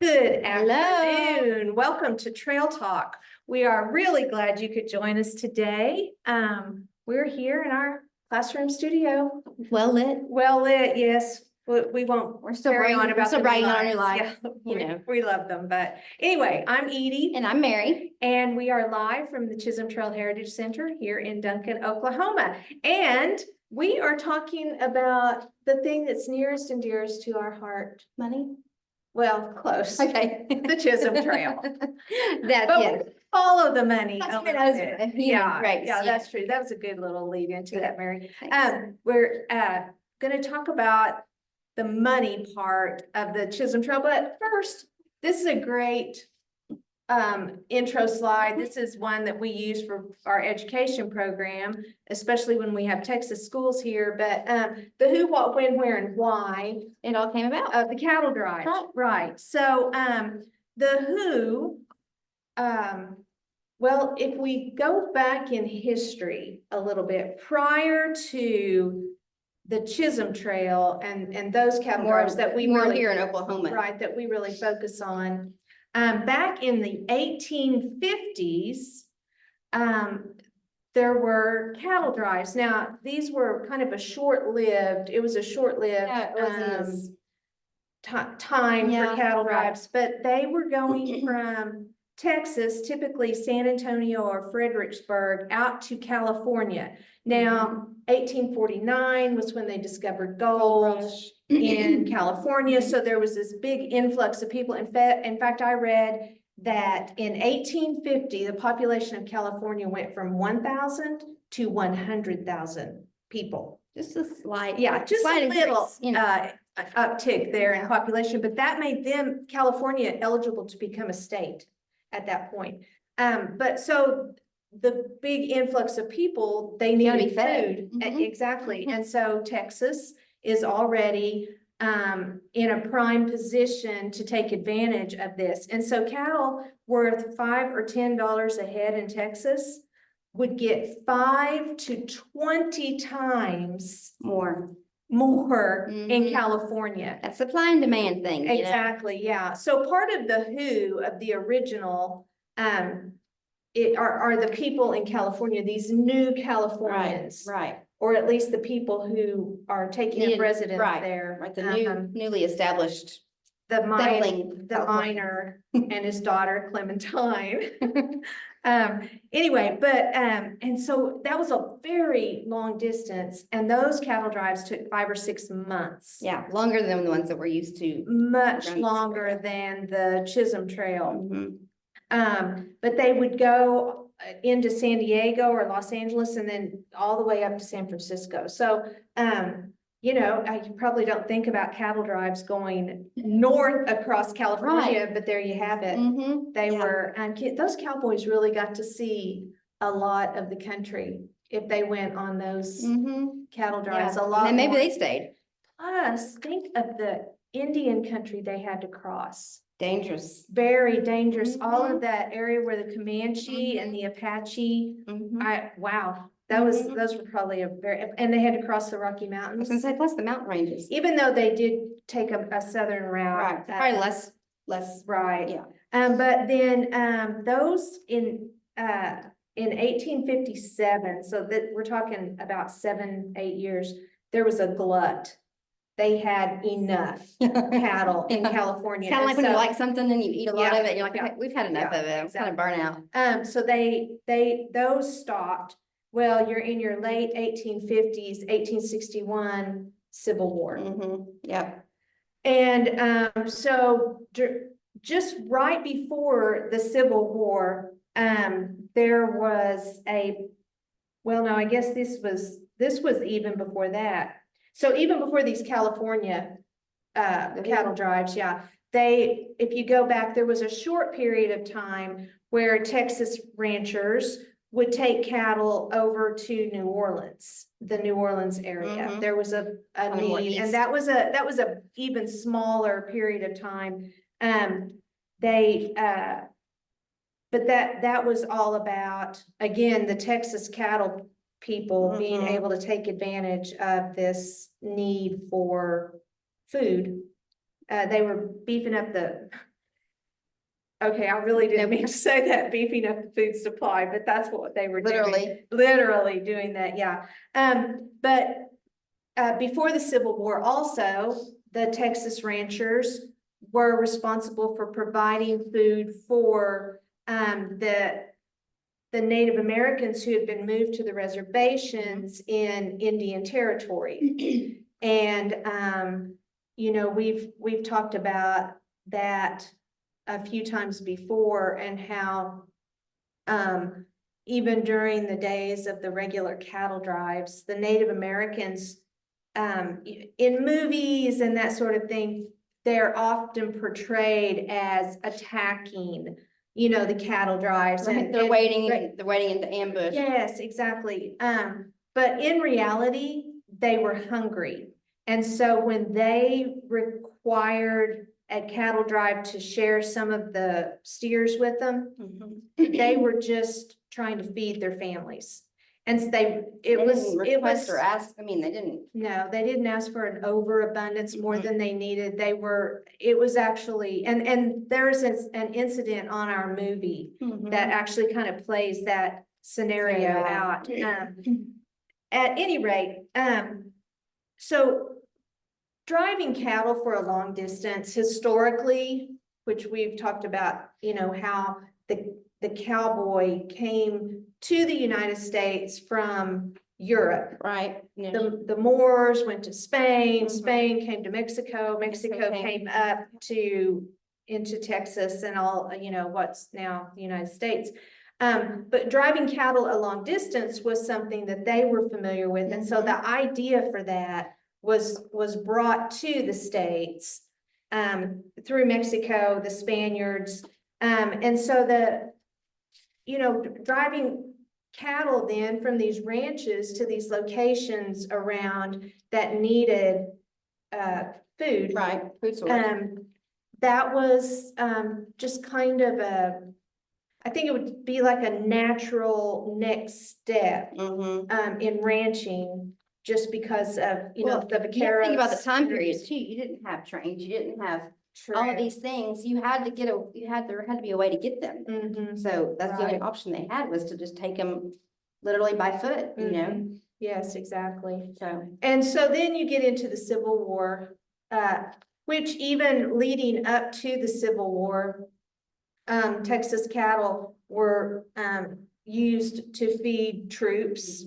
Good Hello. afternoon. Welcome to Trail Talk. We are really glad you could join us today. We're here in our classroom studio. Well lit. Well lit, yes. We won't We're still carry on writing, about still the writing on our new lives. life. Yeah, you know. we love them. But anyway, I'm Edie, And I'm Mary. and we are live from the Chisholm Trail Heritage Center here in Duncan, Oklahoma. And we are talking about the thing that's nearest and dearest to our heart. Money. Well, close. Okay. The Chisholm Trail. That's But yes. we follow the money That's a what little I was- bit. you know, Yeah, right, yeah, yeah. that's true. That was a good little lead into that, Mary. Thanks. We're gonna talk about the money part of the Chisholm Trail, but first, this is a great intro slide. This is one that we use for our education program, especially when we have Texas schools here. But the who, what, when, where, and why It all came about. of the cattle drive. Right. So the who, well, if we go back in history a little bit, prior to the Chisholm Trail and those cattle drives that we more really, here in Oklahoma. right, that we really focus on, back in the 1850s, there were cattle drives. Now, these were kind of a short-lived, it was a short-lived Yeah, it wasn't as- time for Yeah, cattle right. drives, but they were going from Texas, typically San Antonio or Fredericksburg, out to California. Now, 1849 was when they discovered gold in California, so there was this big influx of people. In fact, I read that in 1850, the population of California went from 1,000 to 100,000 people. Just a slight. Yeah, just slight a little increase, you know. uptick there in Yeah. population, but that made them, California, eligible to become a state at that point. But so the big influx of people, they You gotta needed be fed. food. Mhm. Exactly. And so Texas is already in a prime position to take advantage of this. And so cattle worth $5 or $10 a head in Texas would get 5 to 20 times More. more in Mhm. California. That supply and demand thing. You know? Exactly, yeah. So part of the who of the original, it are the people in California, these new Californians. Right. Or at least the people who are taking up Needed- residence right, there. Right. The newly established The settling the California. miner and his daughter Clementine. Anyway, but, and so that was a very long distance, and those cattle drives took 5 or 6 months. Yeah, longer than the ones that we're used to. Much Runs. longer than the Chisholm Trail. Mhm. But they would go into San Diego or Los Angeles and then all the way up to San Francisco. So, you know, you probably don't think about cattle drives going north across California, but there you have it. Mhm. They Yeah. were, and those cowboys really got to see a lot of the country if they went on those Mhm. cattle drives, Yeah. a lot And maybe more. they stayed. Plus, think of the Indian country they had to cross. Dangerous. Very dangerous. All Mhm. of that area where the Comanche and the Apache, Mhm. wow, Mhm. those were probably and they had to cross the Rocky I was gonna Mountains. say, plus the mountain ranges. Even though they did take a southern route. Right, probably less. Right. Yeah. But then, those in 1857, so that we're talking about 7, 8 years, there was a glut. They had enough cattle in Yeah. California. Kind of like And when you so- like something and you eat a lot Yeah, of it, and you're like, yeah, "Okay, we've had enough yeah, of it. I'm kind of burnt out." So those stopped. Well, you're in your late 1850s, 1861 Civil War. Yep. And so just right before the Civil War, there was well, no, I guess this was even before that. So even before these California cattle drives, yeah. If you go back, there was a short period of time where Texas ranchers would take cattle over to New Orleans, the New Orleans area. Mhm. There was a Kind of more need, and east. that was a even smaller period of time. But that was all about, again, the Texas cattle people being Mhm. able to take advantage of this need for food. They were beefing up okay, I really didn't Nope. mean to say that, beefing up the food supply, but that's what they were doing. Literally. Doing that, yeah. But before the Civil War also, the Texas ranchers were responsible for providing food for the Native Americans who had been moved to the reservations in Indian Territory. And you know, we've talked about that a few times before, and how even during the days of the regular cattle drives, the Native Americans in movies and that sort of thing, they're often portrayed as attacking, you know, the cattle drives. Right, And they're waiting, right. they're waiting in the ambush. Yes, exactly. But in reality, they were hungry. And so when they required a cattle drive to share some of the steers with them, Mhm. they were just trying to feed their families. And so They didn't request or ask, I mean, they didn't. no, they didn't ask for an overabundance more Mhm. than they needed. It was actually, and there's an incident on our movie that actually kind of plays that scenario out. At any rate, so driving cattle for a long distance historically, which we've talked about, you know, how the cowboy came to the United States from Europe. Right. The Moors went to Spain, Mhm. Spain came to Mexico, Mexico Mexico came up into Texas and all, you know, what's now the United States. But driving cattle a long distance was something that they were familiar with. And so the idea for that was brought to the States through Mexico, the Spaniards. And so you know, driving cattle then from these ranches to these locations around that needed food. Right, food source. That was just kind of I think it would be like a natural next step in ranching, just because of, you know, the You have to think about the vaqueros. time period too. You didn't have trains, you didn't have all of these things. You had to there had to be a way to get them. Mhm. So that's the only Right. option they had, was to just take them literally by foot, you know? Mhm. Yes, exactly. So, And so then you get into the Civil War, which even leading up to the Civil War, Texas cattle were used to feed troops.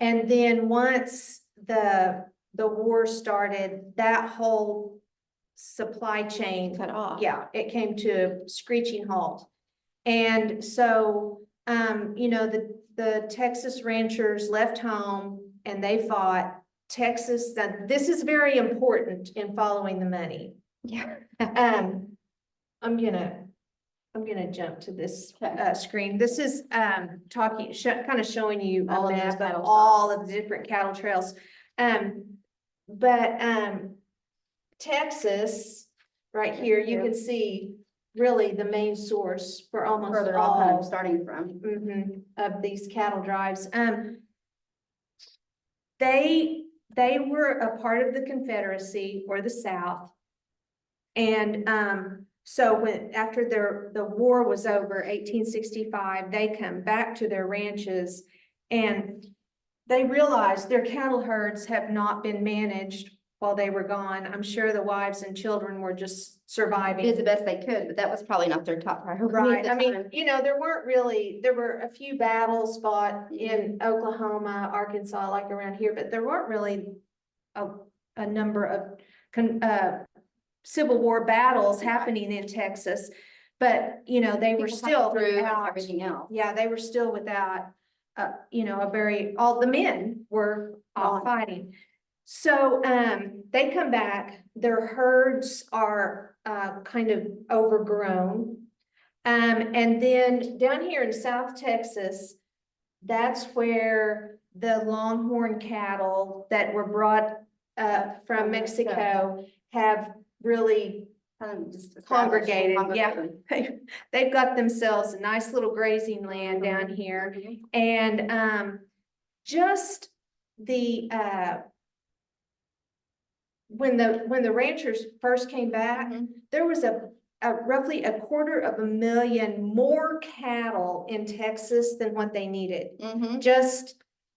And then once the war started, that whole supply chain cut off. yeah, it came to a screeching halt. And so, you know, the Texas ranchers left home and they fought Texas. That this is very important in following the money. Yeah. I'm gonna jump to this Okay. screen. This is talking, kind of showing you All a of those map of cattle all of the different cattle trails. But Texas, right here, you can see really the main source for almost Where they're all kind of all starting from. of these cattle drives. They were a part of the Confederacy or the South. And so after the war was over, 1865, they come back to their ranches and they realized their cattle herds have not been managed while they were gone. I'm sure the wives and children were just surviving. Did the best they could, but that was probably not their top priority. Right, at I the mean, time. you know, there were a few battles fought in Oklahoma, Arkansas, like around here, but there weren't really a number of Civil War battles happening in Texas. But, you know, they were People still fought through without, everything else. yeah, they were still without, you know, all the men were all Gone. fighting. So, they come back, their herds are, kind of overgrown. And then down here in South Texas, that's where the longhorn cattle that were brought from Mexico have really Kind of just congregated, congregated. yeah. They've got themselves a nice little grazing land down here. And just the when the ranchers first came back, there was a roughly 250,000 more cattle in Texas than what they needed, just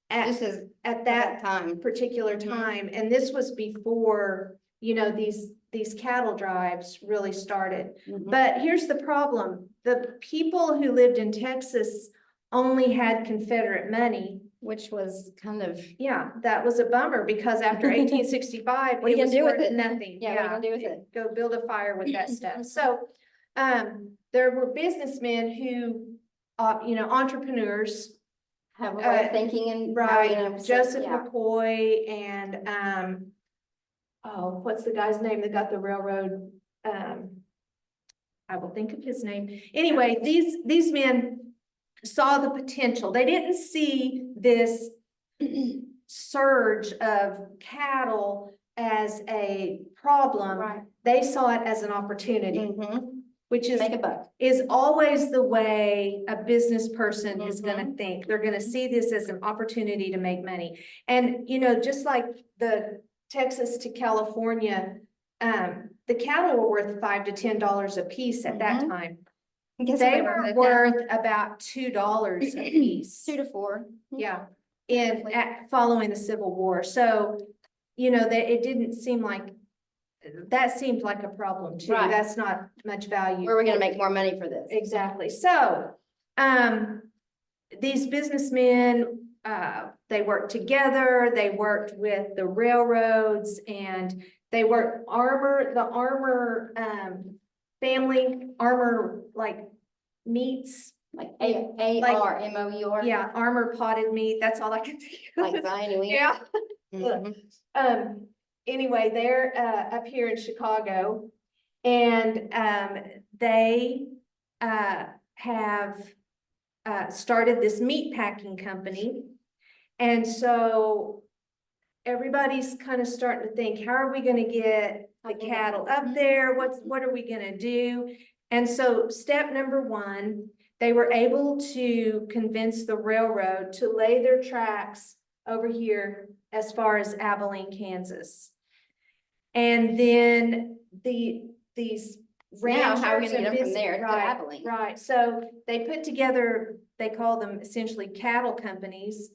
This is at at that that time. particular Mhm. time. And this was before, you know, these cattle drives really started. Mhm. But here's the problem. The people who lived in Texas only had Confederate money. Which was kind of, Yeah, that was a bummer because after 1865, What are you it was gonna do with worth it? nothing. Yeah, what are you gonna do with it? Go build a fire with that stuff. So, there were businessmen who, you know, entrepreneurs, have a way of thinking and. how we right? gonna- Joseph yeah. McCoy and, oh, what's the guy's name that got the railroad? I will think of his name. Anyway, these men saw the potential. They didn't see this surge of cattle as a problem. Right. They saw it as an opportunity, Mhm. which is Make a buck. always the way a business person is gonna Mhm. think. They're gonna see this as an opportunity to make money. And, you know, just like the Texas to California, the cattle were worth $5 to $10 a piece at that Mhm. time. I guess They they were worth about $2 a piece. 2 to 4. Yeah, Roughly. following the Civil War. So, you know, that it didn't seem like, that seemed like a problem too. Right. That's not much value. Where are we gonna make more money for this? Exactly. So, these businessmen, they worked together, they worked with the railroads, and they worked the armor, family, armor, like meats. Like Like- ARMOUR. Yeah, armor potted meat, that's all I can think of. Like Brian Wheat. Yeah. Mhm. Anyway, they're, up here in Chicago, and, they, have, started this meat packing company. And so everybody's kind of starting to think, how are we gonna get the cattle up there? What are we gonna do? And so step number one, they were able to convince the railroad to lay their tracks over here as far as Abilene, Kansas. And then these Now, how are we ranchers gonna get and them from there to right, Abilene? right. So they put together, they call them essentially cattle companies.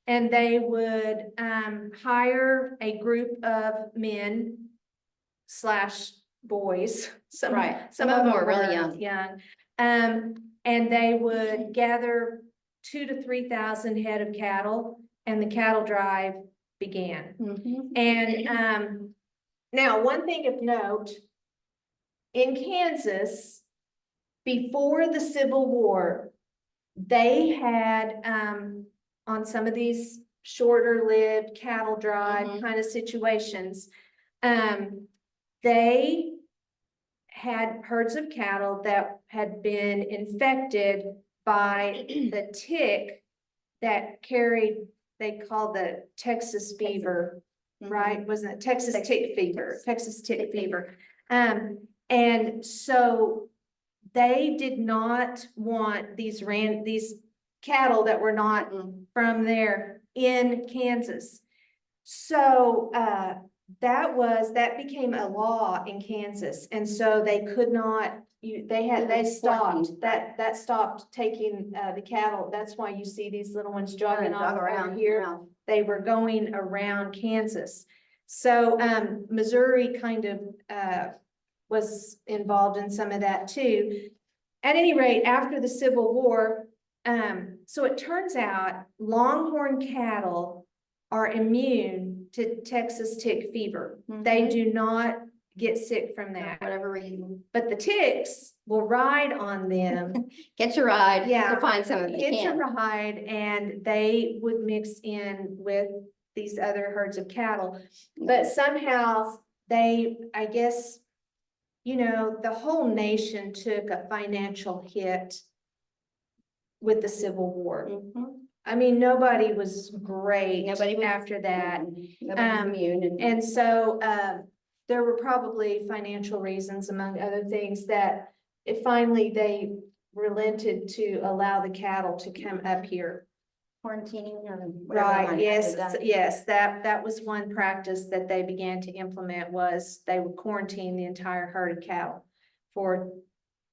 And they would, hire a group of men / boys. Some Right. of them were really were young. And they would gather 2,000 to 3,000 head of cattle, and the cattle drive began. Mhm. And, now, one thing of note, in Kansas, before the Civil War, they had, on some of these shorter lived cattle drive Mhm. kind of situations, they had herds of cattle that had been infected by the tick that carried, they call the Texas fever, right? Wasn't it Texas tick fever, Texas tick fever. And so they did not want these cattle that were not Mhm. from there in Kansas. So, that became a law in Kansas, and so they could not, they stopped, that stopped taking, the cattle. That's why you see these little ones jogging Jog off over around here. They were going around Kansas. So, Missouri kind of, was involved in some of that too. At any rate, after the Civil War, so it turns out Longhorn cattle are immune to Texas tick fever. They Mhm. do not get sick from For that, whatever reason. but the ticks will ride on them. Get your ride. Yeah. To find some of them. Hitch a ride, and they would mix in with these other herds of cattle. But somehow they, I guess, you know, the whole nation took a financial hit with the Civil War. Mhm. I mean, nobody was great Nobody was- after that. Nobody's immune. And so, there were probably financial reasons, among other things, that they relented to allow the cattle to come up here. Quarantining or whatever. Right, might yes, have to be done. yes, that was one practice that they began to implement, was they would quarantine the entire herd of cattle for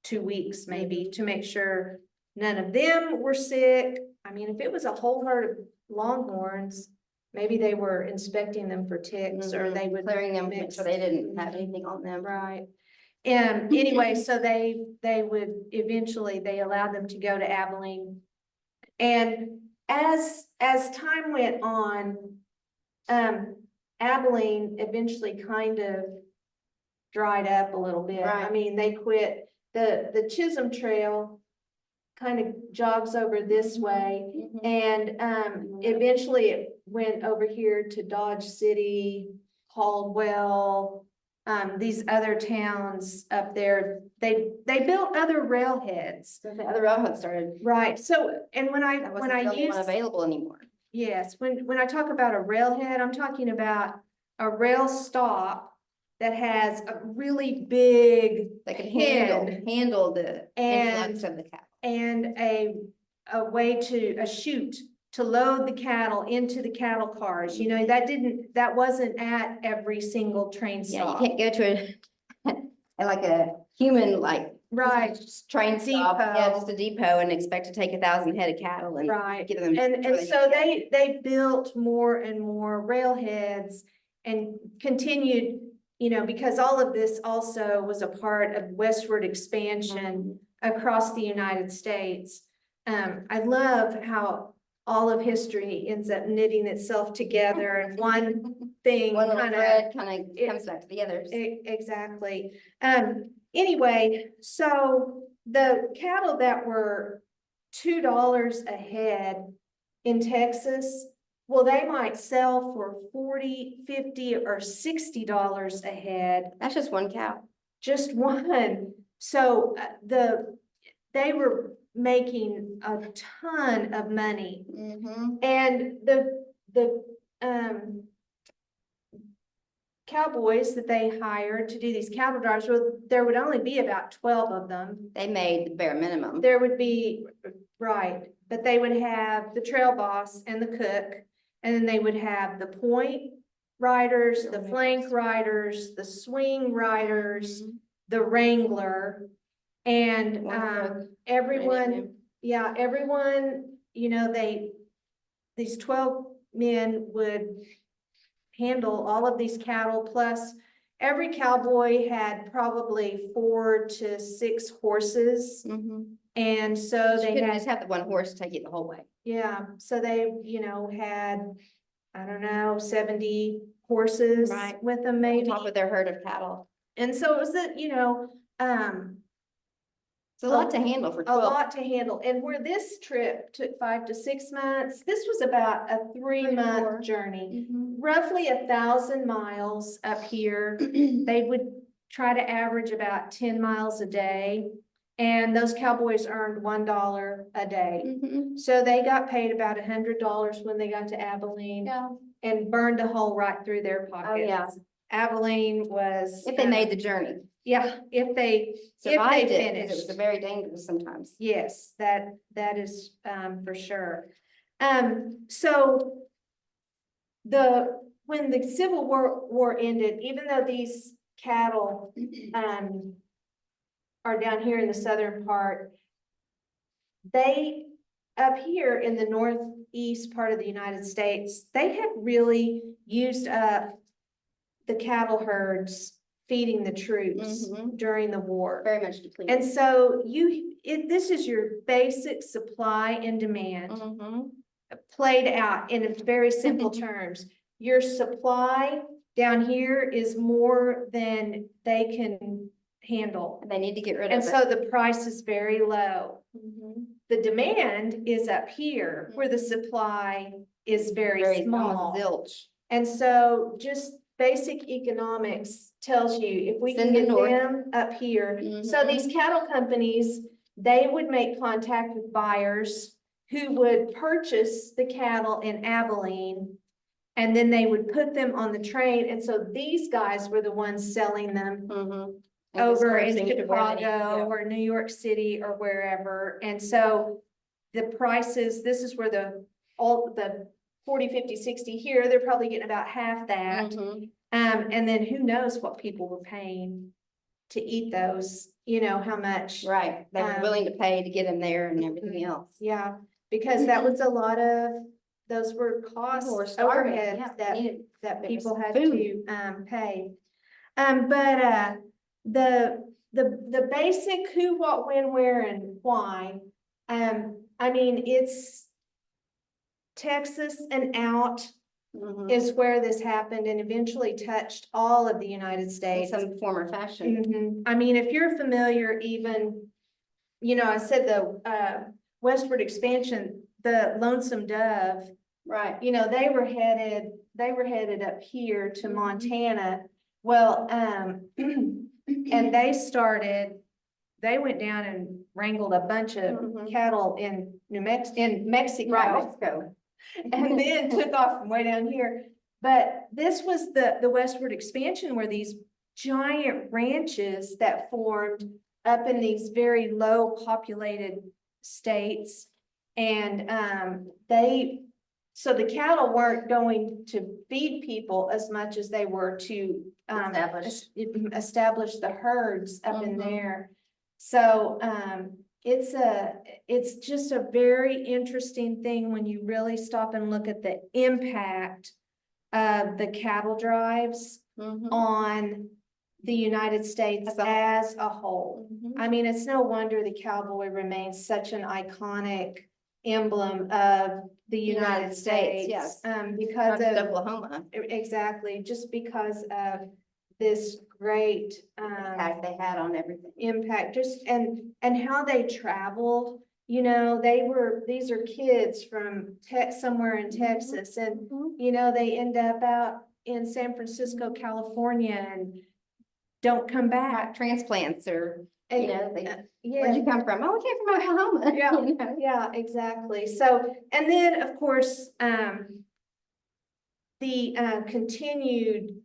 2 weeks maybe to make sure none of them were sick. I mean, if it was a whole herd of longhorns, maybe they were inspecting them for ticks or they would Clearing them, make mix. sure they didn't have anything on them. Right. And anyway, so they would eventually, they allowed them to go to Abilene. And as time went on, Abilene eventually kind of dried up a little bit. I Right. mean, they quit, the Chisholm Trail kind of jogs over this way. Mhm. And eventually it went over here to Dodge City, Caldwell, these other towns up there. They built other railheads. So the other railroad started, Right, so, and when that wasn't the only one use, available anymore. yes, when I talk about a railhead, I'm talking about a rail stop that has a really big They could head handle the influx And- of the cattle. and a way to, a chute to load the cattle into the cattle cars. You know, that wasn't at every single train Yeah, you stop. can't go to like a human, like. Right, Train stop, yeah, Depot. just a depot and expect to take 1,000 head of cattle and right. get them. And where so need to they built more and more railheads and continued, you know, because all of this also was a part of westward go. expansion across the United States. I love how all of history ends up knitting itself together and one thing One little kind of. thread kind it- of comes back to the others. Exactly. Anyway, so the cattle that were $2 a head in Texas, well, they might sell for 40, 50, or $60 a head, That's just one cow. just one. So they were making a ton of money. And the cowboys that they hired to do these cattle drives, well, there would only be about 12 of them. They made the bare minimum. There would be, right, but they would have the trail boss and the cook, and then they would have the point riders, the flank riders, the swing riders, the wrangler, and everyone, yeah, everyone, you know, these 12 men would handle all of these cattle, plus every cowboy had probably 4 to 6 horses. And so You they couldn't had, just have the one horse take it the whole way. yeah, so they, you know, had, I don't know, 70 horses Right. with them On maybe. top of their herd of cattle. And so it was that, you know, It's a lot to handle for a 12. lot to handle. And where this trip took 5 to 6 months, this was about a 3-month journey. Roughly 1,000 miles up here. They would try to average about 10 miles a day. And those cowboys earned $1 a day. So they got paid about $100 when they got to Abilene. Yeah. And burned a hole right through their pockets. Oh, yeah. Abilene was. If they made the journey. Yeah, if they Survived it, 'cause it finished. was very dangerous sometimes. Yes, that is for sure. So when the Civil War ended, even though these cattle are down here in the southern part, they up here in the northeast part of the United States, they had really used up the cattle herds feeding the troops during the war. Very much depleted. And so this is your basic supply and demand played out in very simple terms. Your supply down here is more than they can handle. And they need to get rid And of it. so the price is very low. The demand is up here where the supply is very small. almost zilch. And so just basic economics tells you if we It's can in the get north. them up here. So these cattle companies, they would make contact with buyers who would purchase the cattle in Abilene. And then they would put them on the train. And so these guys were the ones selling them And over in dispersing to where they need to Chicago go. or New York City or wherever. And so the prices, this is where all the 40, 50, 60 here, they're probably getting about half that. And then who knows what people were paying to eat those, you know, how much. Right, they were willing to pay to get them there and everything else. Yeah, because that was a lot of, those were costs, People were starving, overhead yeah, that, needed- that there was people had food. to, pay. The basic who, what, when, where, and why, I mean, it's Texas and out Mhm. is where this happened and eventually touched all of the United In States. some form or fashion. I mean, if you're familiar even, you know, I said the westward expansion, the Lonesome Dove, Right. you know, they were headed up here to Mhm. Montana. Well, and they went down and wrangled a bunch of Mhm. cattle in Mexico. Right, Mexico. And then took off from way down here. But this was the westward expansion where these giant ranches that formed up in these very low populated states. And so the cattle weren't going to feed people as much as they were to establish the herds up in Mhm. there. So it's just a very interesting thing when you really stop and look at the impact of the cattle drives Mhm. on the United States as a whole. Mhm. I mean, it's no wonder the cowboy remains such an iconic emblem of the United States. yes. Because Not just of, Oklahoma. exactly, just because of this great, Impact they had on everything. impact, just, and how they traveled. You know, these are kids from somewhere in Texas, and, Mhm. you know, they end up out in San Francisco, California, and don't come back. Transplants or, And, you know, yeah. where'd you come from? Oh, we came from Oklahoma. Yeah. You know? Yeah, exactly. So, and then, of course, the continued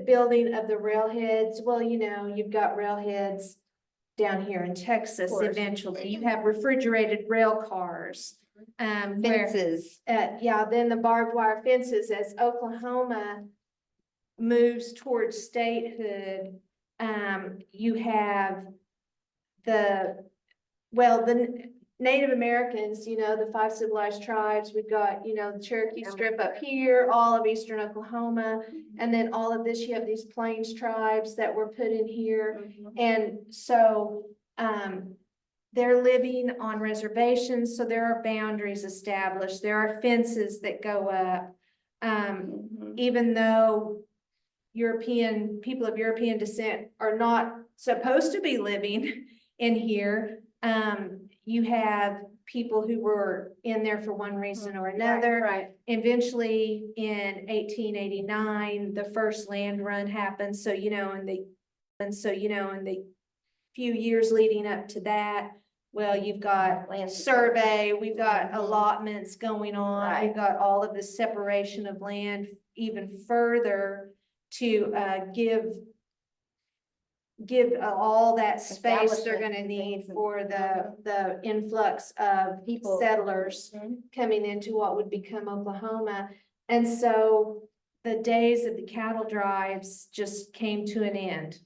building of the railheads. Well, you know, you've got railheads down here in Texas. course. Eventually, you have refrigerated rail cars. Where, Fences. yeah, then the barbed wire fences as Oklahoma moves towards statehood. You have the Native Americans, you know, the 5 civilized tribes. We've got, you know, the Cherokee Strip up here, all of eastern Oklahoma. And then all of this, you have these Plains tribes that were put in here. Mhm. And so, they're living on reservations, so there are boundaries established. There are fences that go up. Mhm. Even though people of European descent are not supposed to be living in here, you have people who were in there for one reason or another. Right. Eventually, in 1889, the first land run happened. So, you know, in the few years leading up to that, well, you've got Land survey, we've got Mhm. allotments going on, Right. we've got all of the separation of land even further to give all that space they're gonna Establishment need things and- for the influx of People. settlers Mhm. coming into what would become Oklahoma. And so the days of the cattle drives just came to an end.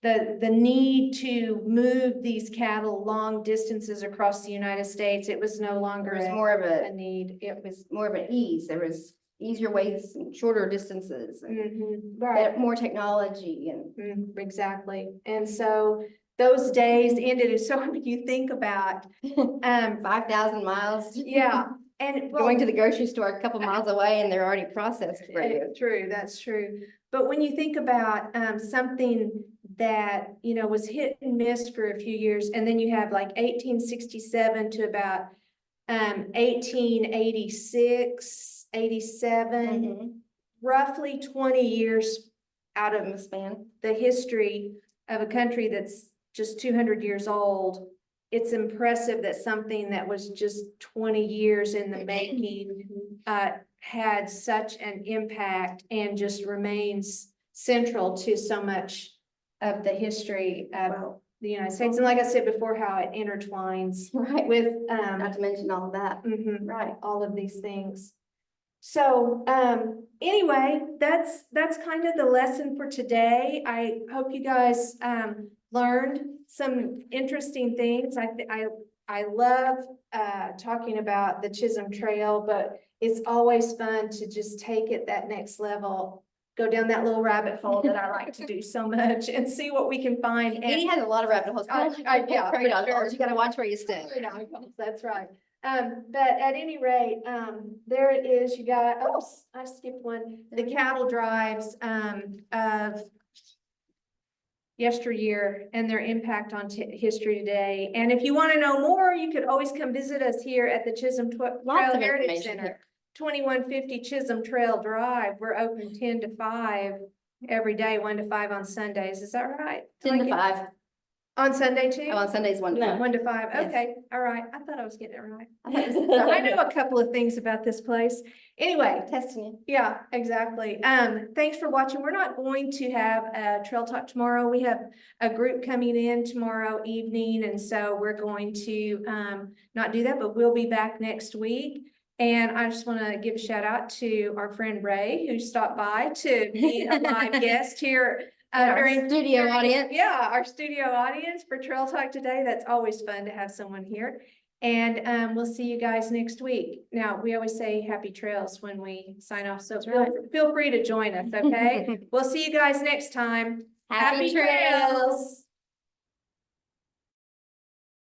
The need to move these cattle long distances across the United States, it was no longer There was more of a a, need. It was, more of an ease. There was easier ways and shorter distances and right. more technology and. Exactly. And so those days ended. And so when you think about, 5,000 miles. yeah, and well, Going to the grocery store a couple miles away and they're already processed for you. True, that's true. But when you think about something that, you know, was hit and miss for a few years, and then you have like 1867 to about 1886, 87, Mhm. roughly 20 years out In of the span. the history of a country that's just 200 years old. It's impressive that something that was just 20 years in the making had such an impact and just remains central to so much of the history of Wow. the United States. And like I said before, how it intertwines Right. with Not to mention all of that. mhm, Right. all of these things. So, anyway, that's kind of the lesson for today. I hope you guys, learned some interesting things. I love, talking about the Chisholm Trail, but it's always fun to just take it that next level, go down that little rabbit hole that I like to do so much and see what we can find. Edie has a lot of rabbit holes. Yeah, Prairie for dog sure. holes. You gotta watch where you step. That's right. But at any rate, there it is. You got, oops, I skipped one. The cattle drives, of yesteryear and their impact on history today. And if you want to know more, you could always come visit us here at the Chisholm Lots Trail of Heritage information Center. here. 2150 Chisholm Trail Drive. We're open 10 to 5 every day, 1 to 5 on Sundays. Is that right? 10 to Like it- 5. On Sunday too? Oh, on Sundays, 1 to 5. 1 to 5. Yes. Okay, all right. I thought I was getting it right. I thought it was- I know a couple of things about this place. Anyway, Testing you. yeah, exactly. Thanks for watching. We're not going to have a trail talk tomorrow. We have a group coming in tomorrow evening, and so we're going to not do that, but we'll be back next week. And I just want to give a shout out to our friend Ray, who stopped by to be a live guest here. Our studio audience. Yeah, our studio audience for Trail Talk today. That's always fun to have someone here. And we'll see you guys next week. Now, we always say happy trails when we sign off, so feel free to join us, okay? We'll see you guys next time. Happy trails.